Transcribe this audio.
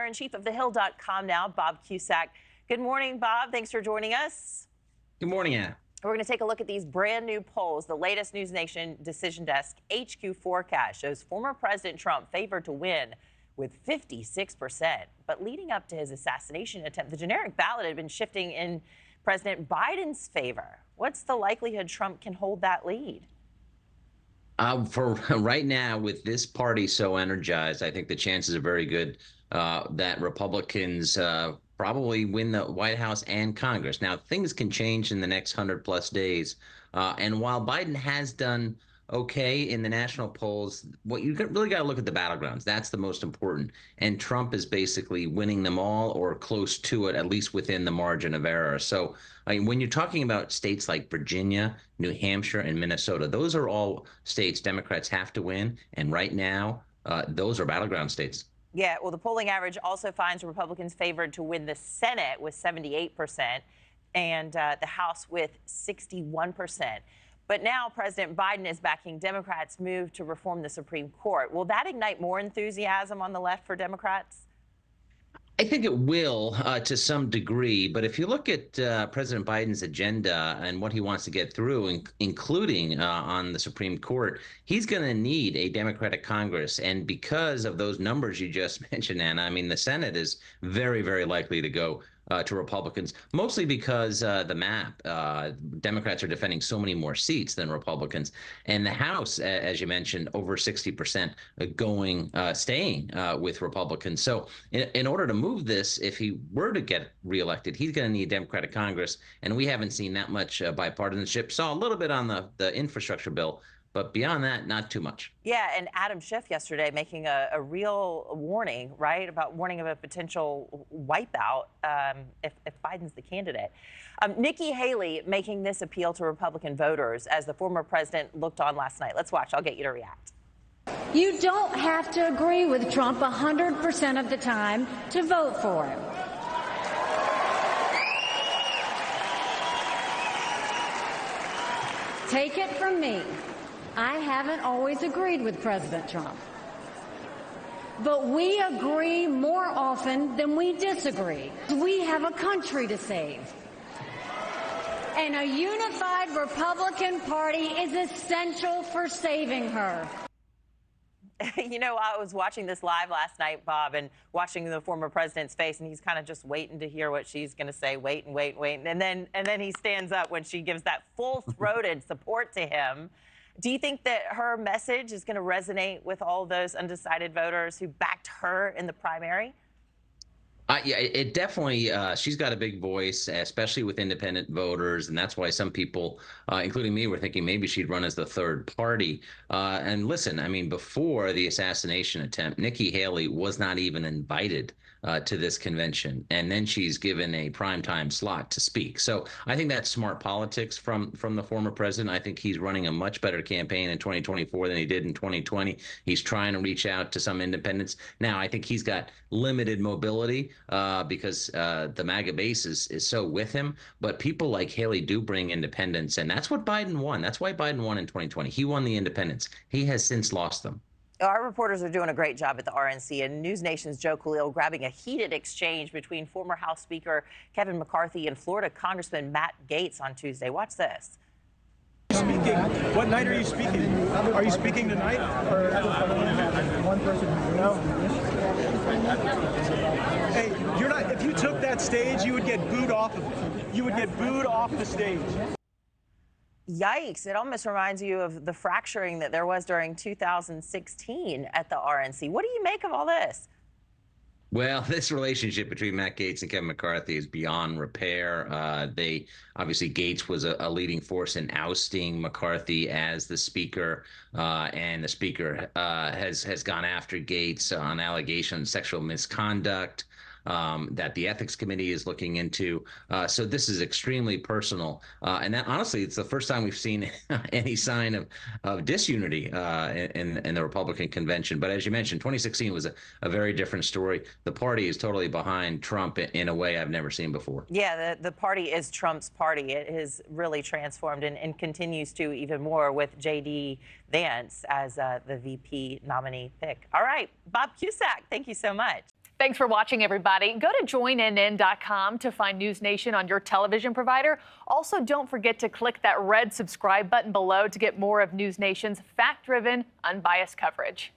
editor-in-chief of thehill.com now, Bob Cusack. Good morning, Bob. Thanks for joining us. Good morning, Anna. We're going to take a look at these brand new polls. The latest NewsNation Decision Desk HQ forecast shows former President Trump favored to win with 56%. But leading up to his assassination attempt, the generic ballot had been shifting in President Biden's favor. What's the likelihood Trump can hold that lead? For right now, with this party so energized, I think the chances are very good that Republicans probably win the White House and Congress. Now, things can change in the next 100+ days. And while Biden has done okay in the national polls, what you really got to look at the battlegrounds. That's the most important. And Trump is basically winning them all or close to it, at least within the margin of error. So when you're talking about states like Virginia, New Hampshire, and Minnesota, those are all states Democrats have to win. And right now, those are battleground states. Yeah, well, the polling average also finds Republicans favored to win the Senate with 78% and the House with 61%. But now President Biden is backing Democrats' move to reform the Supreme Court. Will that ignite more enthusiasm on the left for Democrats? I think it will to some degree. But if you look at President Biden's agenda and what he wants to get through, including on the Supreme Court, he's going to need a Democratic Congress. And because of those numbers you just mentioned, Anna, I mean, the Senate is very, very likely to go to Republicans, mostly because the map, Democrats are defending so many more seats than Republicans. And the House, as you mentioned, over 60% staying with Republicans. So in order to move this, if he were to get reelected, he's going to need Democratic Congress. And we haven't seen that much bipartisanship. Saw a little bit on the infrastructure bill. But beyond that, not too much. Yeah, and Adam Schiff yesterday making a real warning, right, about warning of a potential wipeout if Biden's the candidate. Nikki Haley making this appeal to Republican voters as the former president looked on last night. Let's watch. I'll get you to react. You don't have to agree with Trump 100% of the time to vote for him. Take it from me. I haven't always agreed with President Trump. But we agree more often than we disagree. We have a country to save. And a unified Republican Party is essential for saving her. You know, I was watching this live last night, Bob, and watching the former president's face, and he's kind of just waiting to hear what she's going to say, wait and wait and wait. And then he stands up when she gives that full-throated support to him. Do you think that her message is going to resonate with all those undecided voters who backed her in the primary? Yeah, it definitely, she's got a big voice, especially with independent voters. And that's why some people, including me, were thinking maybe she'd run as the third party. And listen, I mean, before the assassination attempt, Nikki Haley was not even invited to this convention. And then she's given a primetime slot to speak. So I think that's smart politics from the former president. I think he's running a much better campaign in 2024 than he did in 2020. He's trying to reach out to some independents. Now, I think he's got limited mobility because the MAGA base is so with him. But people like Haley do bring independents. And that's what Biden won. That's why Biden won in 2020. He won the independents. He has since lost them. Our reporters are doing a great job at the RNC, and NewsNation's Joe Khalil grabbing a heated exchange between former House Speaker Kevin McCarthy and Florida Congressman Matt Gaetz on Tuesday. Watch this. Speaking. What night are you speaking? Are you speaking tonight? One person. No. Hey, you're not. If you took that stage, you would get booed off of it. You would get booed off the stage. Yikes. It almost reminds you of the fracturing that there was during 2016 at the RNC. What do you make of all this? Well, this relationship between Matt Gaetz and Kevin McCarthy is beyond repair. Obviously, Gaetz was a leading force in ousting McCarthy as the speaker, and the speaker has gone after Gaetz on allegations of sexual misconduct that the ethics committee is looking into. So this is extremely personal. And that, honestly, it's the first time we've seen any sign of disunity in the Republican convention. But as you mentioned, 2016 was a very different story. The party is totally behind Trump in a way I've never seen before. Yeah, the party is Trump's party. It has really transformed and continues to even more with J.D. Vance as the VP nominee pick. All right, Bob Cusack, thank you so much. Thanks for watching, everybody. Go to joinnn.com to find NewsNation on your television provider. Also, don't forget to click that red subscribe button below to get more of NewsNation's fact-driven, unbiased coverage.